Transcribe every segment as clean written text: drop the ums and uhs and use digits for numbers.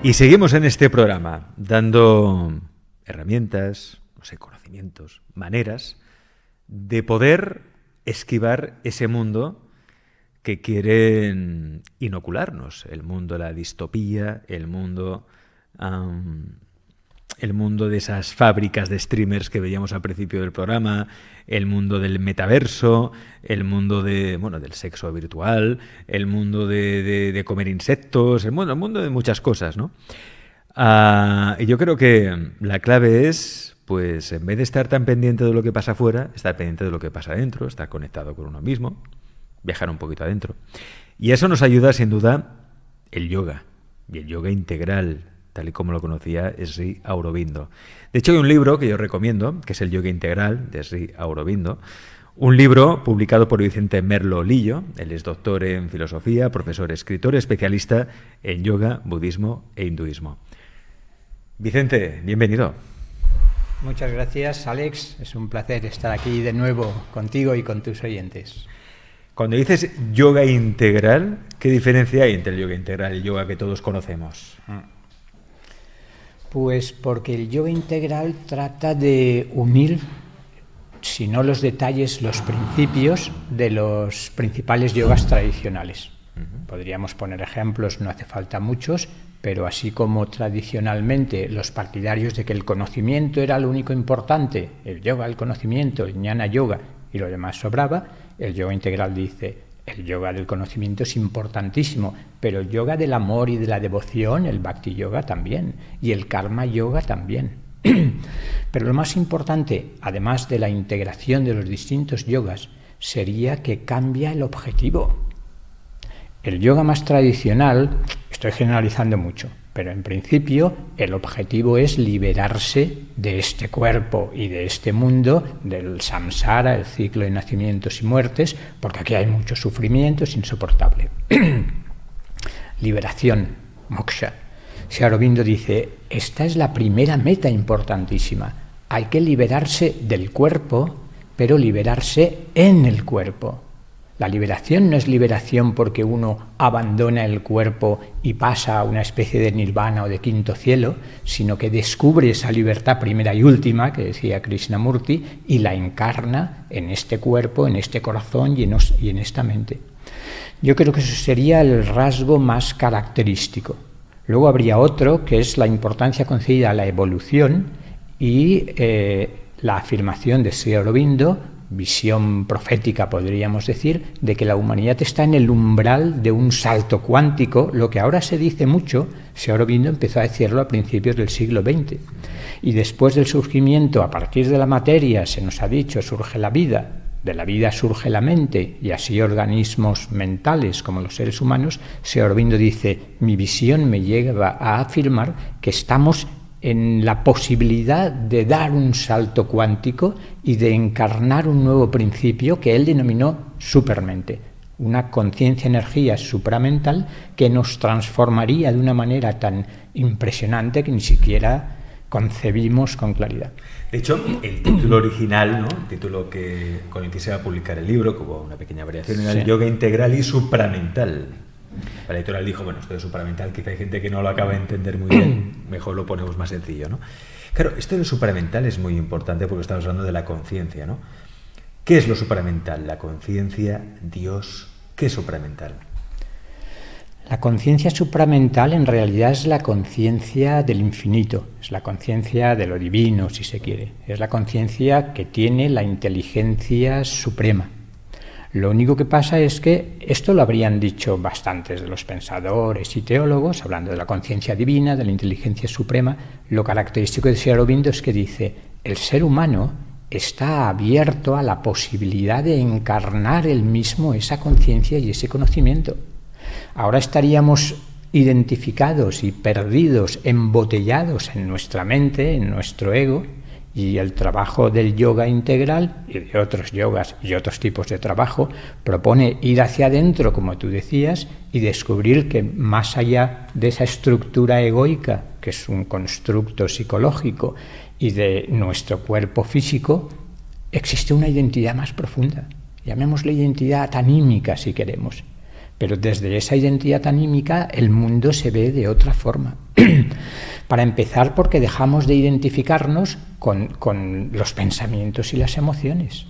Y seguimos en este programa dando herramientas, no sé, conocimientos, maneras de poder esquivar ese mundo que quieren inocularnos, el mundo de la distopía, el mundo de esas fábricas de streamers que veíamos al principio del programa, el mundo del metaverso, el mundo del sexo virtual, el mundo de comer insectos, el mundo de muchas cosas, ¿no? Y yo creo que la clave es, pues, en vez de estar tan pendiente de lo que pasa afuera, estar pendiente de lo que pasa adentro, estar conectado con uno mismo, viajar un poquito adentro. Y eso nos ayuda, sin duda, el yoga, y el yoga integral, tal y como lo conocía Sri Aurobindo. De hecho, hay un libro que yo recomiendo, que es el Yoga Integral, de Sri Aurobindo, un libro publicado por Vicente Merlo Lillo. Él es doctor en filosofía, profesor, escritor, especialista en yoga, budismo e hinduismo. Vicente, bienvenido. Muchas gracias, Alex. Es un placer estar aquí de nuevo contigo y con tus oyentes. Cuando dices yoga integral, ¿qué diferencia hay entre el yoga integral y el yoga que todos conocemos? Pues porque el yoga integral trata de unir, si no los detalles, los principios de los principales yogas tradicionales. Podríamos poner ejemplos, no hace falta muchos, pero así como tradicionalmente los partidarios de que el conocimiento era lo único importante, el yoga, el conocimiento, el jnana yoga y lo demás sobraba, el yoga integral dice: el yoga del conocimiento es importantísimo, pero el yoga del amor y de la devoción, el bhakti yoga también, y el karma yoga también. Pero lo más importante, además de la integración de los distintos yogas, sería que cambia el objetivo. El yoga más tradicional, estoy generalizando mucho, pero en principio el objetivo es liberarse de este cuerpo y de este mundo, del samsara, el ciclo de nacimientos y muertes, porque aquí hay mucho sufrimiento, es insoportable. Liberación, moksha. Sri Aurobindo dice, esta es la primera meta importantísima. Hay que liberarse del cuerpo, pero liberarse en el cuerpo. La liberación no es liberación porque uno abandona el cuerpo y pasa a una especie de nirvana o de quinto cielo, sino que descubre esa libertad primera y última, que decía Krishnamurti, y la encarna en este cuerpo, en este corazón y en esta mente. Yo creo que eso sería el rasgo más característico. Luego habría otro, que es la importancia concedida a la evolución y la afirmación de Sri Aurobindo, visión profética podríamos decir, de que la humanidad está en el umbral de un salto cuántico, lo que ahora se dice mucho. Sri Aurobindo empezó a decirlo a principios del siglo XX. Y después del surgimiento, a partir de la materia, se nos ha dicho, surge la vida, de la vida surge la mente, y así organismos mentales como los seres humanos. Sri Aurobindo dice, mi visión me lleva a afirmar que estamos en la posibilidad de dar un salto cuántico y de encarnar un nuevo principio que él denominó supermente, una conciencia-energía supramental que nos transformaría de una manera tan impresionante que ni siquiera concebimos con claridad. De hecho, el título original, ¿no? El título con el que se va a publicar el libro, que hubo una pequeña variación, era el yoga integral y supramental. La editorial dijo, bueno, esto de supramental, quizá hay gente que no lo acaba de entender muy bien, mejor lo ponemos más sencillo, ¿no? Claro, esto de supramental es muy importante porque estamos hablando de la conciencia, ¿no? ¿Qué es lo supramental? La conciencia, Dios, ¿qué es supramental? La conciencia supramental en realidad es la conciencia del infinito, es la conciencia de lo divino, si se quiere, es la conciencia que tiene la inteligencia suprema. Lo único que pasa es que esto lo habrían dicho bastantes de los pensadores y teólogos, hablando de la conciencia divina, de la inteligencia suprema. Lo característico de Sri Aurobindo es que dice, el ser humano está abierto a la posibilidad de encarnar él mismo esa conciencia y ese conocimiento. Ahora estaríamos identificados y perdidos, embotellados en nuestra mente, en nuestro ego, y el trabajo del yoga integral y de otros yogas y otros tipos de trabajo propone ir hacia adentro, como tú decías, y descubrir que más allá de esa estructura egoica, que es un constructo psicológico, y de nuestro cuerpo físico, existe una identidad más profunda. Llamémosle identidad anímica si queremos. Pero desde esa identidad anímica el mundo se ve de otra forma. Para empezar, porque dejamos de identificarnos con los pensamientos y las emociones.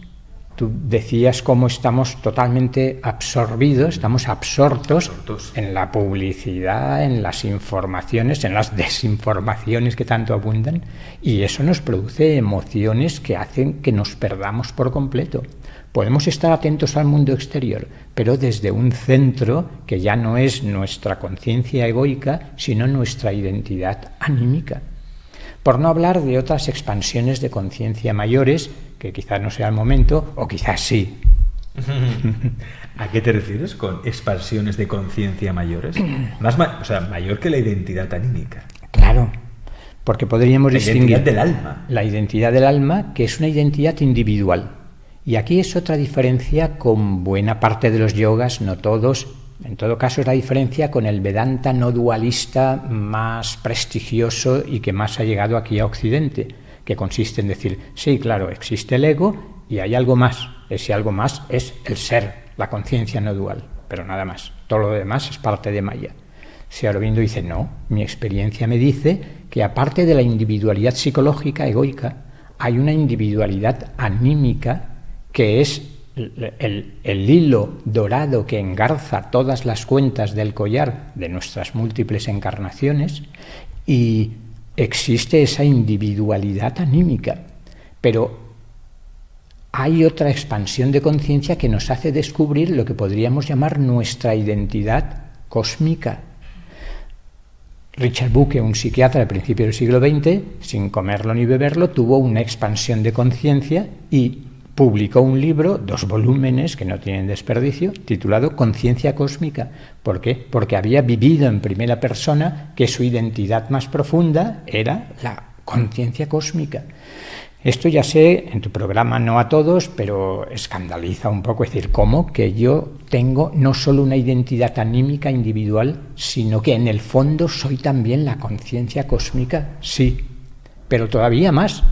Tú decías cómo estamos totalmente absorbidos, estamos absortos en la publicidad, en las informaciones, en las desinformaciones que tanto abundan, y eso nos produce emociones que hacen que nos perdamos por completo. Podemos estar atentos al mundo exterior, pero desde un centro que ya no es nuestra conciencia egoica, sino nuestra identidad anímica. Por no hablar de otras expansiones de conciencia mayores, que quizás no sea el momento, o quizás sí. ¿A qué te refieres con expansiones de conciencia mayores? Mayor que la identidad anímica. Claro, porque podríamos distinguir la identidad del alma. La identidad del alma, que es una identidad individual. Y aquí es otra diferencia con buena parte de los yogas, no todos. En todo caso, es la diferencia con el Vedanta no dualista más prestigioso y que más ha llegado aquí a Occidente, que consiste en decir, sí, claro, existe el ego y hay algo más. Ese algo más es el ser, la conciencia no dual, pero nada más. Todo lo demás es parte de Maya. Sri Aurobindo dice, no, mi experiencia me dice que aparte de la individualidad psicológica egoica, hay una individualidad anímica que es el hilo dorado que engarza todas las cuentas del collar de nuestras múltiples encarnaciones, y existe esa individualidad anímica. Pero hay otra expansión de conciencia que nos hace descubrir lo que podríamos llamar nuestra identidad cósmica. Richard Bucke, un psiquiatra del principio del siglo XX, sin comerlo ni beberlo, tuvo una expansión de conciencia y publicó un libro, 2 volúmenes que no tienen desperdicio, titulado Conciencia Cósmica. ¿Por qué? Porque había vivido en primera persona que su identidad más profunda era la conciencia cósmica. Esto ya sé, en tu programa no a todos, pero escandaliza un poco, es decir, ¿cómo que yo tengo no solo una identidad anímica individual, sino que en el fondo soy también la conciencia cósmica? Sí, pero todavía más.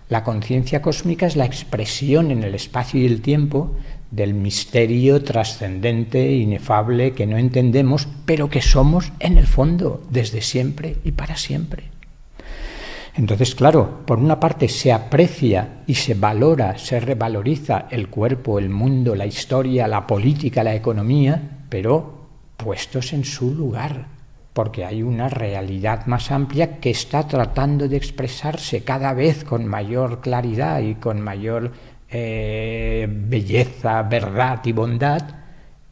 La conciencia cósmica es la expresión en el espacio y el tiempo del misterio trascendente, inefable, que no entendemos, pero que somos en el fondo, desde siempre y para siempre. Entonces, claro, por una parte se aprecia y se valora, se revaloriza el cuerpo, el mundo, la historia, la política, la economía, pero puestos en su lugar, porque hay una realidad más amplia que está tratando de expresarse cada vez con mayor claridad y con mayor belleza, verdad y bondad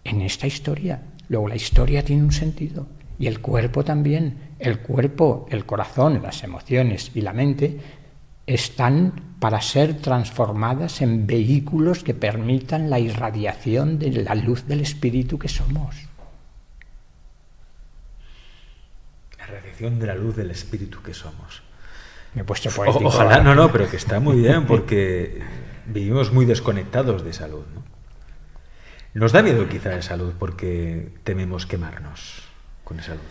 en esta historia. Luego la historia tiene un sentido y el cuerpo también. El cuerpo, el corazón, las emociones y la mente están para ser transformadas en vehículos que permitan la irradiación de la luz del espíritu que somos. Radiación de la luz del espíritu que somos. Me he puesto poético. Ojalá, no, pero que está muy bien, porque vivimos muy desconectados de salud, ¿no? Nos da miedo quizá de salud porque tememos quemarnos con esa luz.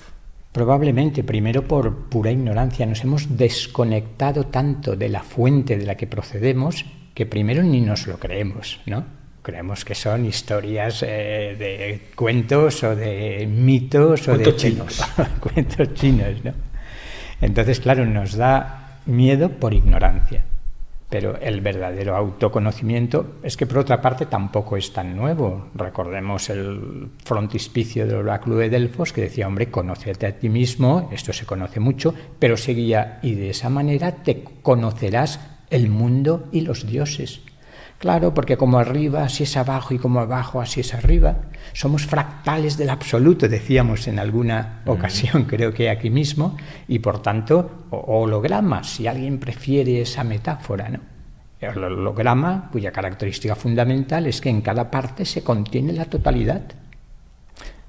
Probablemente, primero por pura ignorancia. Nos hemos desconectado tanto de la fuente de la que procedemos que primero ni nos lo creemos, ¿no? Creemos que son historias de cuentos o de mitos o cuentos de chinos. Cuentos chinos, ¿no? Entonces, claro, nos da miedo por ignorancia. Pero el verdadero autoconocimiento es que, por otra parte, tampoco es tan nuevo. Recordemos el frontispicio del oráculo de Delfos que decía, hombre, conócete a ti mismo, esto se conoce mucho, pero seguía, y de esa manera te conocerás el mundo y los dioses. Claro, porque como arriba así es abajo y como abajo así es arriba. Somos fractales del absoluto, decíamos en alguna ocasión, creo que aquí mismo, y por tanto, hologramas, si alguien prefiere esa metáfora, ¿no? El holograma, cuya característica fundamental es que en cada parte se contiene la totalidad.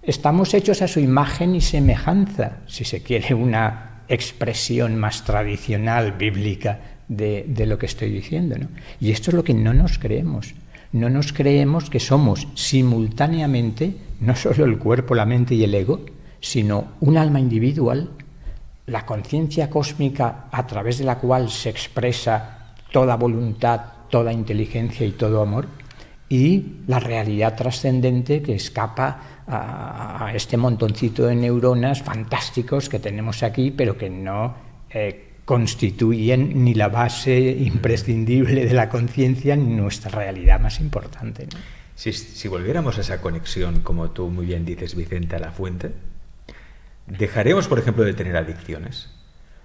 Estamos hechos a su imagen y semejanza, si se quiere una expresión más tradicional, bíblica, de lo que estoy diciendo, ¿no? Y esto es lo que no nos creemos. No nos creemos que somos simultáneamente no solo el cuerpo, la mente y el ego, sino un alma individual, la conciencia cósmica a través de la cual se expresa toda voluntad, toda inteligencia y todo amor, y la realidad trascendente que escapa a este montoncito de neuronas fantásticos que tenemos aquí, pero que no constituyen ni la base imprescindible de la conciencia ni nuestra realidad más importante, ¿no? Si volviéramos a esa conexión, como tú muy bien dices, Vicente, a la fuente, dejaremos, por ejemplo, de tener adicciones,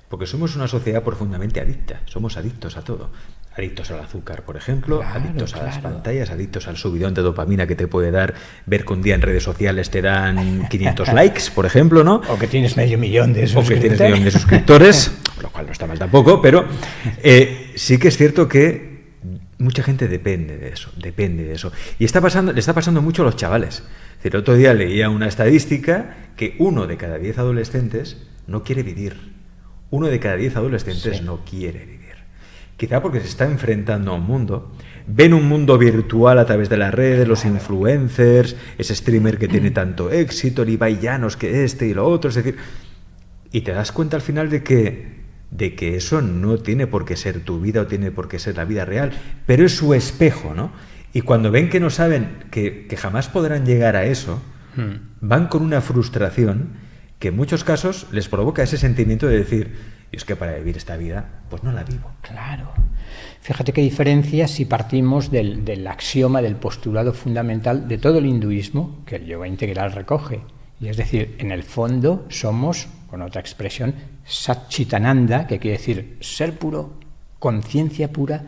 porque somos una sociedad profundamente adicta, somos adictos a todo. Adictos al azúcar, por ejemplo, adictos a las pantallas, adictos al subidón de dopamina que te puede dar ver que un día en redes sociales te dan 500 likes, por ejemplo, ¿no? O que tienes medio millón de suscriptores. O que tienes medio millón de suscriptores, lo cual no está mal tampoco, pero sí que es cierto que mucha gente depende de eso. Y le está pasando mucho a los chavales. Es decir, el otro día leía una estadística que 1 de cada 10 adolescentes no quiere vivir. 1 de cada 10 adolescentes no quiere vivir. Quizá porque se está enfrentando a un mundo, ven un mundo virtual a través de las redes, los influencers, ese streamer que tiene tanto éxito, el Ibai Llanos que y lo otro, es decir, y te das cuenta al final de que eso no tiene por qué ser tu vida o tiene por qué ser la vida real, pero es su espejo, ¿no? Y cuando ven que no saben, que jamás podrán llegar a eso, van con una frustración que en muchos casos les provoca ese sentimiento de decir, y es que para vivir esta vida, pues no la vivo. Claro. Fíjate qué diferencia si partimos del axioma, del postulado fundamental de todo el hinduismo que el yoga integral recoge. Y es decir, en el fondo somos, con otra expresión, Satchitananda, que quiere decir ser puro, conciencia pura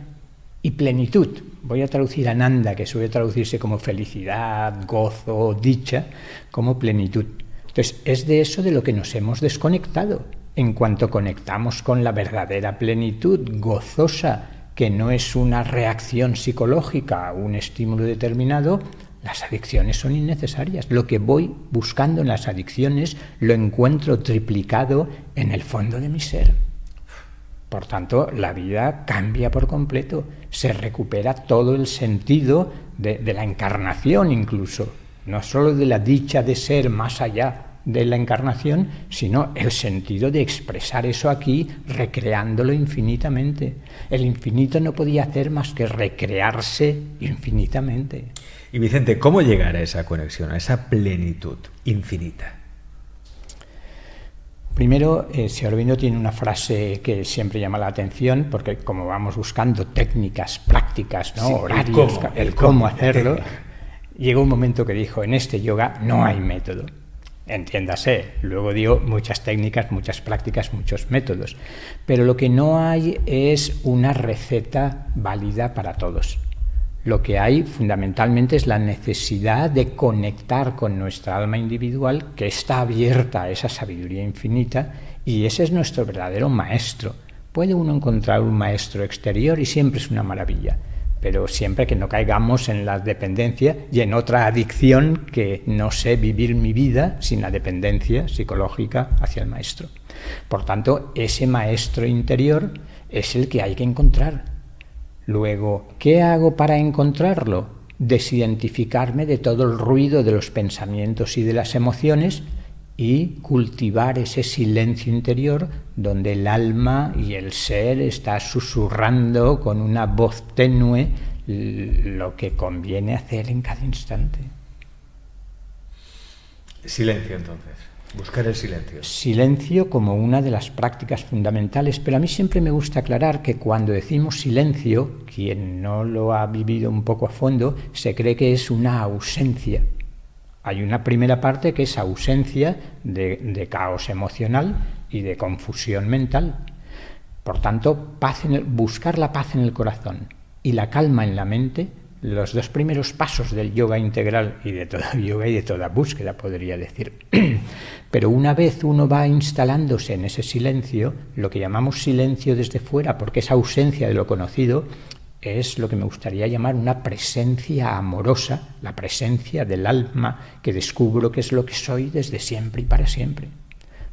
y plenitud. Voy a traducir Ananda, que suele traducirse como felicidad, gozo, dicha, como plenitud. Entonces, es de eso de lo que nos hemos desconectado. En cuanto conectamos con la verdadera plenitud gozosa, que no es una reacción psicológica a un estímulo determinado, las adicciones son innecesarias. Lo que voy buscando en las adicciones lo encuentro triplicado en el fondo de mi ser. Por tanto, la vida cambia por completo. Se recupera todo el sentido de la encarnación incluso. No solo de la dicha de ser más allá de la encarnación, sino el sentido de expresar eso aquí, recreándolo infinitamente. El infinito no podía hacer más que recrearse infinitamente. Y Vicente, ¿cómo llegar a esa conexión, a esa plenitud infinita? Primero, Sri Aurobindo tiene una frase que siempre llama la atención, porque como vamos buscando técnicas prácticas, ¿no? Sí, horarios, el cómo hacerlo, llegó un momento que dijo, en este yoga no hay método. Entiéndase, luego dio muchas técnicas, muchas prácticas, muchos métodos, pero lo que no hay es una receta válida para todos. Lo que hay fundamentalmente es la necesidad de conectar con nuestra alma individual, que está abierta a esa sabiduría infinita, y ese es nuestro verdadero maestro. Puede uno encontrar un maestro exterior y siempre es una maravilla, pero siempre que no caigamos en la dependencia y en otra adicción, que no sé vivir mi vida sin la dependencia psicológica hacia el maestro. Por tanto, ese maestro interior es el que hay que encontrar. Luego, ¿qué hago para encontrarlo? Desidentificarme de todo el ruido de los pensamientos y de las emociones y cultivar ese silencio interior donde el alma y el ser está susurrando con una voz tenue lo que conviene hacer en cada instante. Silencio, entonces. Buscar el silencio. Silencio como una de las prácticas fundamentales, pero a mí siempre me gusta aclarar que cuando decimos silencio, quien no lo ha vivido un poco a fondo, se cree que es una ausencia. Hay una primera parte que es ausencia de caos emocional y de confusión mental. Por tanto, buscar la paz en el corazón y la calma en la mente, los dos primeros pasos del yoga integral y de toda yoga y de toda búsqueda, podría decir. Pero una vez uno va instalándose en ese silencio, lo que llamamos silencio desde fuera, porque esa ausencia de lo conocido, es lo que me gustaría llamar una presencia amorosa, la presencia del alma que descubro que es lo que soy desde siempre y para siempre.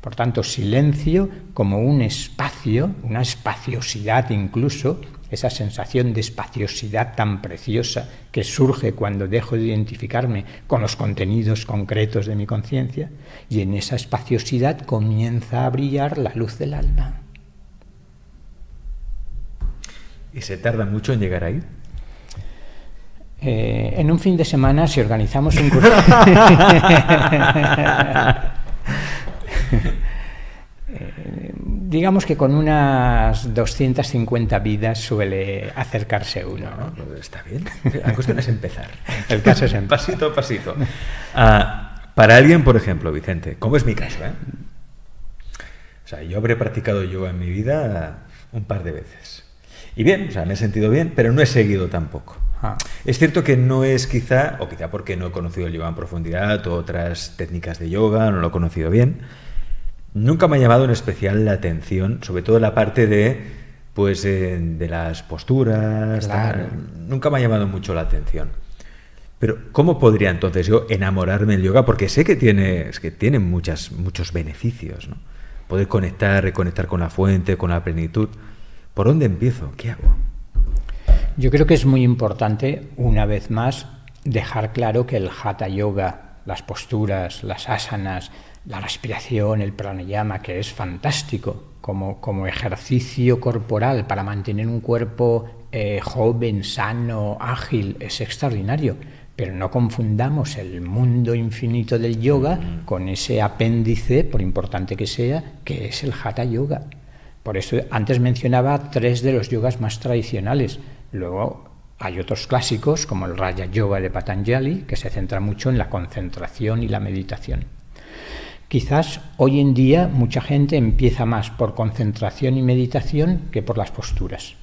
Por tanto, silencio como un espacio, una espaciosidad incluso, esa sensación de espaciosidad tan preciosa que surge cuando dejo de identificarme con los contenidos concretos de mi conciencia, y en esa espaciosidad comienza a brillar la luz del alma. ¿Y se tarda mucho en llegar ahí? En un fin de semana, si organizamos un curso... digamos que con unas 250 vidas suele acercarse uno. No, está bien. La cuestión es empezar. El caso es empezar. Pasito a pasito. Para alguien, por ejemplo, Vicente, como es mi caso, o sea, yo habré practicado yoga en mi vida un par de veces. Y bien, o sea, me he sentido bien, pero no he seguido tampoco. Es cierto que no es quizá porque no he conocido el yoga en profundidad o otras técnicas de yoga, no lo he conocido bien. Nunca me ha llamado en especial la atención, sobre todo la parte de las posturas. Claro. Nunca me ha llamado mucho la atención. Pero ¿cómo podría entonces yo enamorarme del yoga? Porque sé que tiene muchos beneficios, ¿no? Poder reconectar con la fuente, con la plenitud. ¿Por dónde empiezo? ¿Qué hago? Yo creo que es muy importante, una vez más, dejar claro que el Hatha Yoga, las posturas, las asanas, la respiración, el pranayama, que es fantástico como ejercicio corporal para mantener un cuerpo joven, sano, ágil, es extraordinario. Pero no confundamos el mundo infinito del yoga con ese apéndice, por importante que sea, que es el Hatha Yoga. Por eso antes mencionaba 3 de los yogas más tradicionales. Luego hay otros clásicos como el Raja Yoga de Patanjali, que se centra mucho en la concentración y la meditación. Quizás hoy en día mucha gente empieza más por concentración y meditación que por las posturas,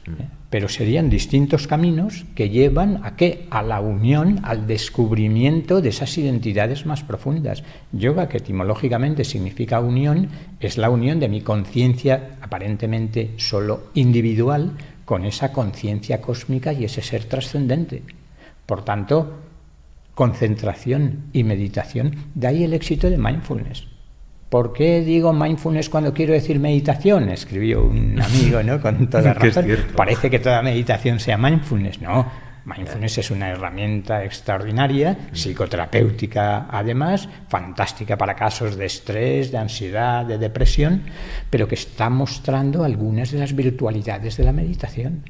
pero serían distintos caminos que llevan ¿a qué? A la unión, al descubrimiento de esas identidades más profundas. Yoga, que etimológicamente significa unión, es la unión de mi conciencia aparentemente solo individual con esa conciencia cósmica y ese ser trascendente. Por tanto, concentración y meditación, de ahí el éxito de mindfulness. ¿Por qué digo mindfulness cuando quiero decir meditación? Escribió un amigo, ¿no? Con toda razón. Parece que toda meditación sea mindfulness. No, mindfulness es una herramienta extraordinaria, psicoterapéutica además, fantástica para casos de estrés, de ansiedad, de depresión, pero que está mostrando algunas de las virtualidades de la meditación.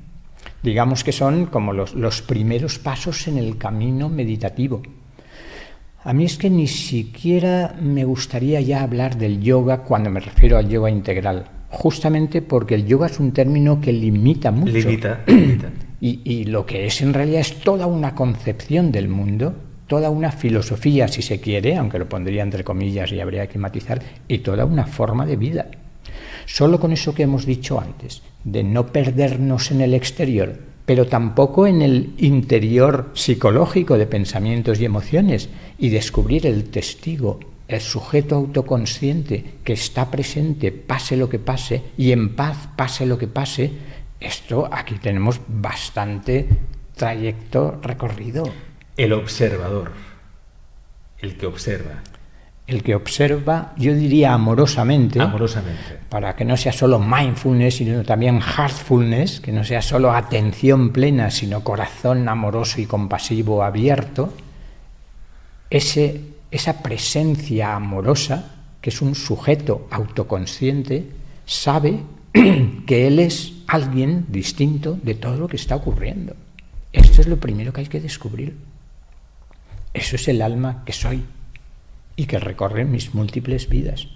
Digamos que son como los primeros pasos en el camino meditativo. A mí es que ni siquiera me gustaría ya hablar del yoga cuando me refiero al yoga integral, justamente porque el yoga es un término que limita mucho. Limita. Y lo que es en realidad es toda una concepción del mundo, toda una filosofía, si se quiere, aunque lo pondría entre comillas y habría que matizar, y toda una forma de vida. Solo con eso que hemos dicho antes, de no perdernos en el exterior, pero tampoco en el interior psicológico de pensamientos y emociones, y descubrir el testigo, el sujeto autoconsciente que está presente, pase lo que pase, y en paz pase lo que pase. Esto aquí tenemos bastante trayecto recorrido. El observador, el que observa. El que observa, yo diría amorosamente, para que no sea solo mindfulness, sino también heartfulness, que no sea solo atención plena, sino corazón amoroso y compasivo abierto, esa presencia amorosa, que es un sujeto autoconsciente, sabe que él es alguien distinto de todo lo que está ocurriendo. Esto es lo primero que hay que descubrir. Eso es el alma que soy y que recorre mis múltiples vidas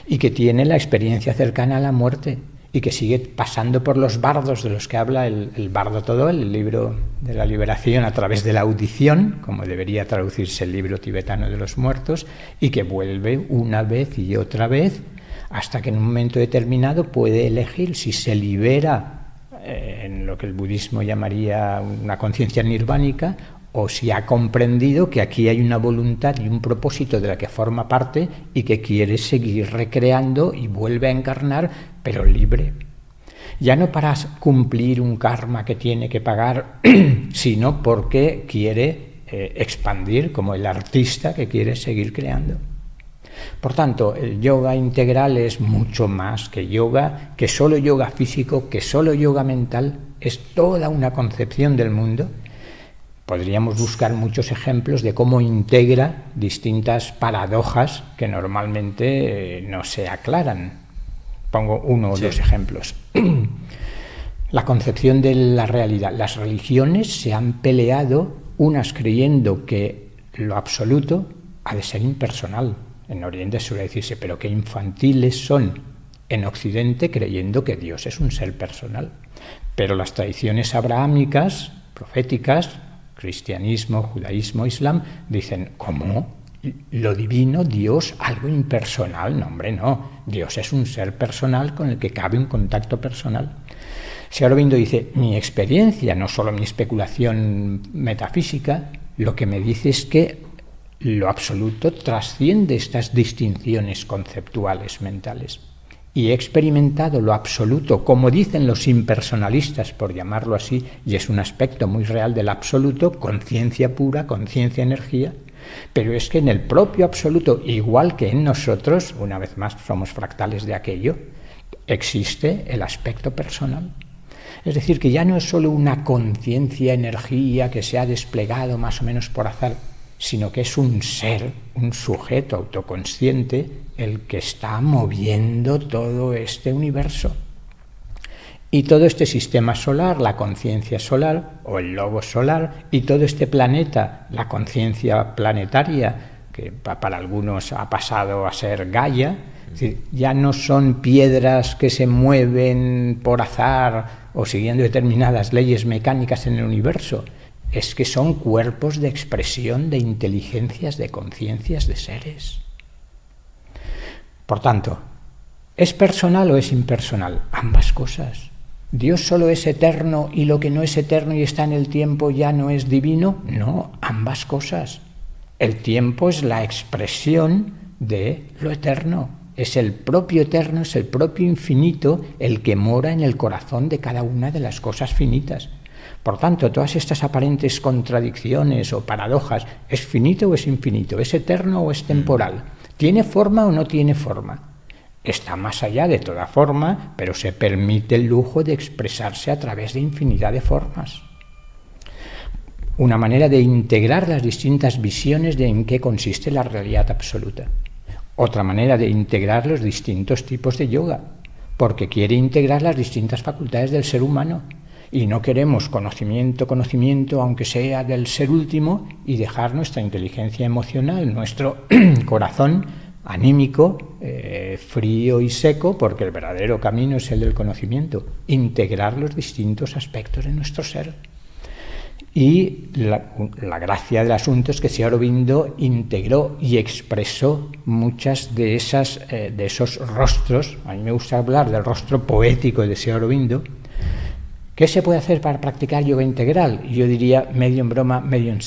y que tiene la experiencia cercana a la muerte y que sigue pasando por los bardos de los que habla el Bardo Todo, el libro de la liberación a través de la audición, como debería traducirse el libro tibetano de los muertos, y que vuelve una vez y otra vez hasta que en un momento determinado puede elegir si se libera en lo que el budismo llamaría una conciencia nirvánica, o si ha comprendido que aquí hay una voluntad y un propósito de la que forma parte y que quiere seguir recreando y vuelve a encarnar, pero libre. Ya no para cumplir un karma que tiene que pagar, sino porque quiere expandir, como el artista que quiere seguir creando. Por tanto, el yoga integral es mucho más que yoga, que solo yoga físico, que solo yoga mental, es toda una concepción del mundo. Podríamos buscar muchos ejemplos de cómo integra distintas paradojas que normalmente no se aclaran. Pongo uno o dos ejemplos. La concepción de la realidad. Las religiones se han peleado unas creyendo que lo absoluto ha de ser impersonal. En Oriente suele decirse, pero qué infantiles son en Occidente creyendo que Dios es un ser personal. Pero las tradiciones abrahámicas, proféticas, cristianismo, judaísmo, islam, dicen, ¿cómo? Lo divino, Dios, algo impersonal. No, hombre, no. Dios es un ser personal con el que cabe un contacto personal. Sri Aurobindo dice, mi experiencia, no solo mi especulación metafísica, lo que me dice es que lo absoluto trasciende estas distinciones conceptuales mentales. Y he experimentado lo absoluto, como dicen los impersonalistas, por llamarlo así, y es un aspecto muy real del absoluto, conciencia pura, conciencia energía, pero es que en el propio absoluto, igual que en nosotros, una vez más somos fractales de aquello, existe el aspecto personal. Es decir, que ya no es solo una conciencia, energía que se ha desplegado más o menos por azar, sino que es un ser, un sujeto autoconsciente, el que está moviendo todo este universo. Y todo este sistema solar, la conciencia solar o el logos solar, y todo este planeta, la conciencia planetaria, que para algunos ha pasado a ser Gaia, es decir, ya no son piedras que se mueven por azar o siguiendo determinadas leyes mecánicas en el universo, es que son cuerpos de expresión de inteligencias, de conciencias, de seres. Por tanto, ¿es personal o es impersonal? Ambas cosas. ¿Dios solo es eterno y lo que no es eterno y está en el tiempo ya no es divino? No, ambas cosas. El tiempo es la expresión de lo eterno. Es el propio eterno, es el propio infinito el que mora en el corazón de cada una de las cosas finitas. Por tanto, todas estas aparentes contradicciones o paradojas, ¿es finito o es infinito? ¿Es eterno o es temporal? ¿Tiene forma o no tiene forma? Está más allá de toda forma, pero se permite el lujo de expresarse a través de infinidad de formas. Una manera de integrar las distintas visiones de en qué consiste la realidad absoluta. Otra manera de integrar los distintos tipos de yoga, porque quiere integrar las distintas facultades del ser humano. Y no queremos conocimiento, aunque sea del ser último, y dejar nuestra inteligencia emocional, nuestro corazón anímico, frío y seco, porque el verdadero camino es el del conocimiento. Integrar los distintos aspectos de nuestro ser. Y la gracia del asunto es que Sri Aurobindo integró y expresó muchas de esos rostros. A mí me gusta hablar del rostro poético de Sri Aurobindo. ¿Qué se puede hacer para practicar yoga integral? Y yo diría, medio en broma, medio en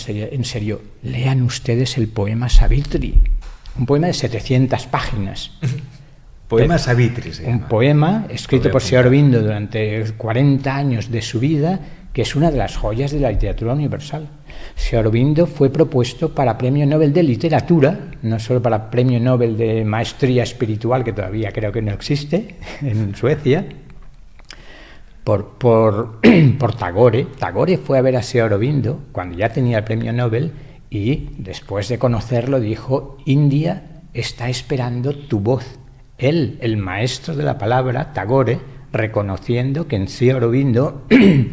serio, lean ustedes el poema Savitri, un poema de 700 páginas. Poema Savitri se llama. Un poema escrito por Sri Aurobindo durante 40 años de su vida, que es una de las joyas de la literatura universal. Sri Aurobindo fue propuesto para Premio Nobel de Literatura, no solo para Premio Nobel de Maestría Espiritual, que todavía creo que no existe en Suecia, por Tagore. Tagore fue a ver a Sri Aurobindo cuando ya tenía el premio Nobel y después de conocerlo dijo: India está esperando tu voz. Él, el maestro de la palabra, Tagore, reconociendo que en Sri Aurobindo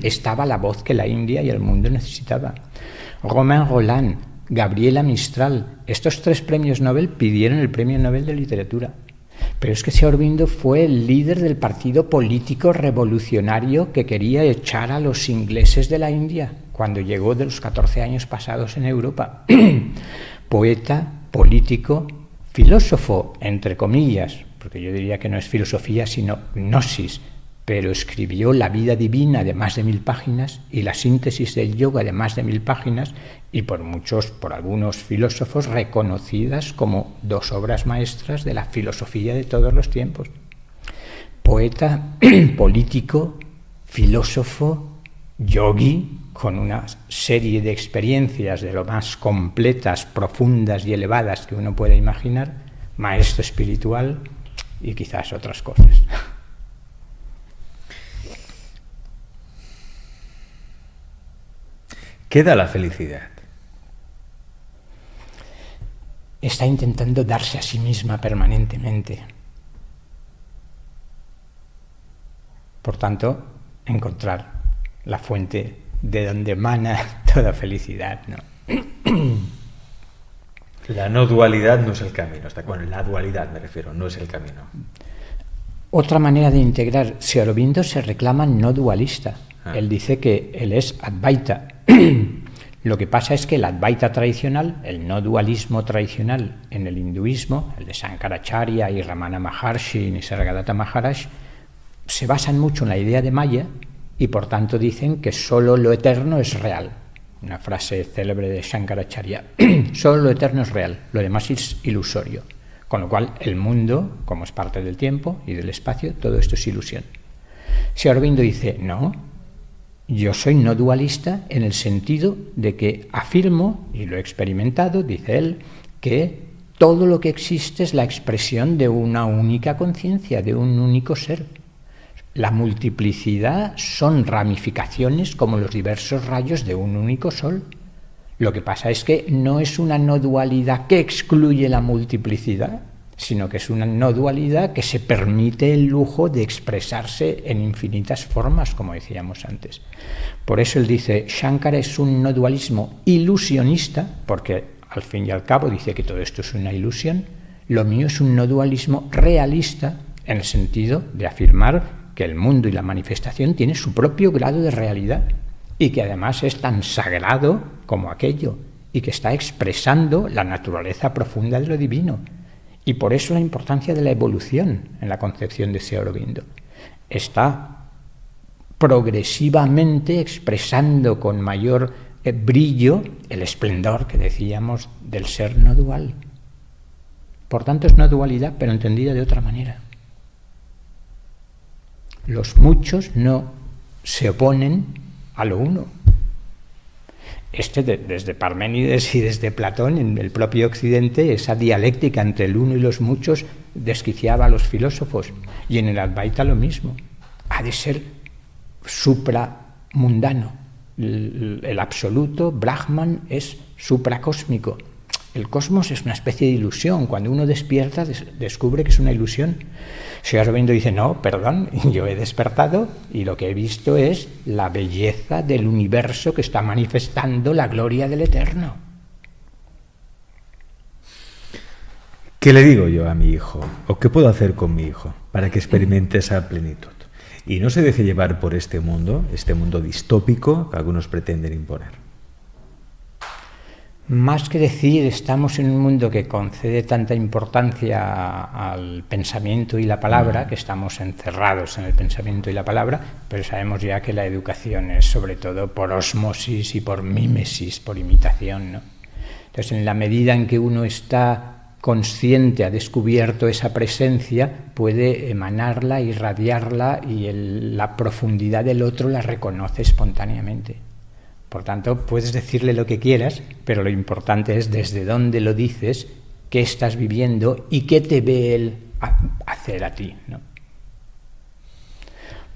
estaba la voz que la India y el mundo necesitaba. Romain Rolland, Gabriela Mistral, estos 3 premios Nobel pidieron el premio Nobel de Literatura. Pero es que Sri Aurobindo fue el líder del partido político revolucionario que quería echar a los ingleses de la India cuando llegó de los 14 años pasados en Europa. Poeta, político, filósofo, entre comillas, porque yo diría que no es filosofía sino gnosis, pero escribió La vida divina de más de 1000 páginas y la síntesis del yoga de más de 1000 páginas y por algunos filósofos reconocidas como 2 obras maestras de la filosofía de todos los tiempos. Poeta, político, filósofo, yogui, con una serie de experiencias de lo más completas, profundas y elevadas que uno puede imaginar, maestro espiritual y quizás otras cosas. ¿Qué da la felicidad? Está intentando darse a sí misma permanentemente. Por tanto, encontrar la fuente de donde emana toda felicidad, ¿no? La no dualidad no es el camino. Bueno, la dualidad me refiero, no es el camino. Otra manera de integrar, Sri Aurobindo se reclama no dualista. Él dice que él es Advaita. Lo que pasa es que el Advaita tradicional, el no dualismo tradicional en el hinduismo, el de Shankaracharya y Ramana Maharshi y Nisargadatta Maharaj, se basan mucho en la idea de Maya y por tanto dicen que solo lo eterno es real. Una frase célebre de Shankaracharya: solo lo eterno es real, lo demás es ilusorio. Con lo cual el mundo, como es parte del tiempo y del espacio, todo esto es ilusión. Sri Aurobindo dice, no, yo soy no dualista en el sentido de que afirmo, y lo he experimentado, dice él, que todo lo que existe es la expresión de una única conciencia, de un único ser. La multiplicidad son ramificaciones como los diversos rayos de un único sol. Lo que pasa es que no es una no dualidad que excluye la multiplicidad, sino que es una no dualidad que se permite el lujo de expresarse en infinitas formas, como decíamos antes. Por eso él dice, Shankara es un no dualismo ilusionista, porque al fin y al cabo dice que todo esto es una ilusión. Lo mío es un no dualismo realista, en el sentido de afirmar que el mundo y la manifestación tienen su propio grado de realidad y que además es tan sagrado como aquello y que está expresando la naturaleza profunda de lo divino. Y por eso la importancia de la evolución en la concepción de Sri Aurobindo. Está progresivamente expresando con mayor brillo el esplendor que decíamos del ser no dual. Por tanto es no dualidad, pero entendida de otra manera. Los muchos no se oponen a lo uno. Desde Parménides y desde Platón, en el propio Occidente, esa dialéctica entre el uno y los muchos desquiciaba a los filósofos. Y en el Advaita lo mismo. Ha de ser supramundano. El absoluto, Brahman, es supracósmico. El cosmos es una especie de ilusión. Cuando uno despierta, descubre que es una ilusión. Sri Aurobindo dice, no, perdón, yo he despertado y lo que he visto es la belleza del universo que está manifestando la gloria del Eterno. ¿Qué le digo yo a mi hijo? ¿O qué puedo hacer con mi hijo para que experimente esa plenitud? Y no se deje llevar por este mundo distópico que algunos pretenden imponer. Más que decir, estamos en un mundo que concede tanta importancia al pensamiento y la palabra, que estamos encerrados en el pensamiento y la palabra, pero sabemos ya que la educación es sobre todo por ósmosis y por mímesis, por imitación, ¿no? Entonces, en la medida en que uno está consciente, ha descubierto esa presencia, puede emanarla, irradiarla y la profundidad del otro la reconoce espontáneamente. Por tanto, puedes decirle lo que quieras, pero lo importante es desde dónde lo dices, qué estás viviendo y qué te ve él hacer a ti, ¿no?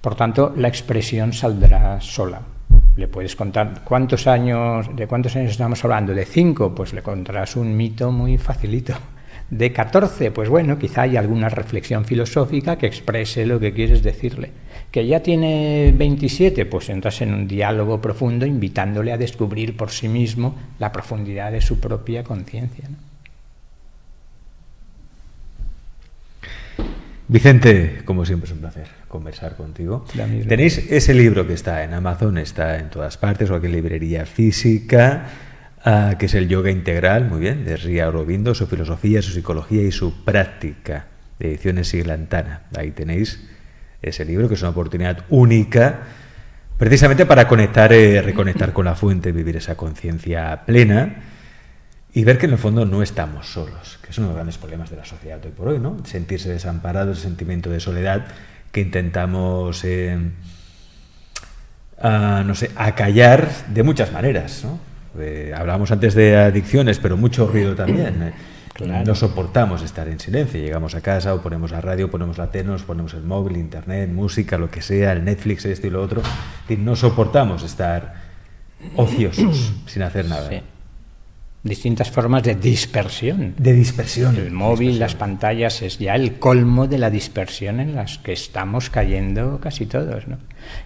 Por tanto, la expresión saldrá sola. Le puedes contar de cuántos años estamos hablando. ¿De 5? Pues le contarás un mito muy facilito. De 14, pues bueno, quizá hay alguna reflexión filosófica que exprese lo que quieres decirle. Que ya tiene 27, pues entras en un diálogo profundo invitándole a descubrir por sí mismo la profundidad de su propia conciencia, ¿no? Vicente, como siempre es un placer conversar contigo. Tenéis ese libro que está en Amazon, está en todas partes, cualquier librería física, que es el Yoga Integral, muy bien, de Sri Aurobindo, su filosofía, su psicología y su práctica, de Ediciones Siglantana. Ahí tenéis ese libro, que es una oportunidad única, precisamente para reconectar con la fuente, vivir esa conciencia plena y ver que en el fondo no estamos solos, que es uno de los grandes problemas de la sociedad hoy por hoy, ¿no? Sentirse desamparados, el sentimiento de soledad que intentamos acallar de muchas maneras, ¿no? Hablábamos antes de adicciones, pero mucho ruido también. Claro. No soportamos estar en silencio. Llegamos a casa o ponemos la radio, ponemos la tele, nos ponemos el móvil, internet, música, lo que sea, el Netflix, esto y lo otro. No soportamos estar ociosos, sin hacer nada. Sí. Distintas formas de dispersión. De dispersión. El móvil, las pantallas, es ya el colmo de la dispersión en las que estamos cayendo casi todos, ¿no?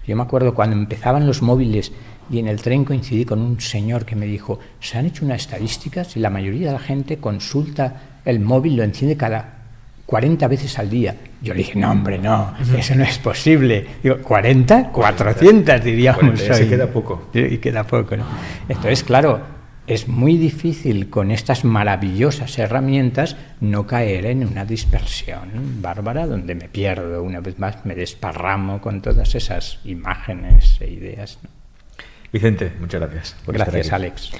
Yo me acuerdo cuando empezaban los móviles y en el tren coincidí con un señor que me dijo, se han hecho unas estadísticas y la mayoría de la gente consulta el móvil, lo enciende cada 40 veces al día. Yo le dije, no, hombre, no, eso no es posible. Digo, ¿40? 400 diríamos. 40, se queda poco. Y queda poco, ¿no? Entonces, claro, es muy difícil con estas maravillosas herramientas no caer en una dispersión bárbara donde me pierdo, una vez más me desparramo con todas esas imágenes e ideas, ¿no? Vicente, muchas gracias. Gracias, Alex.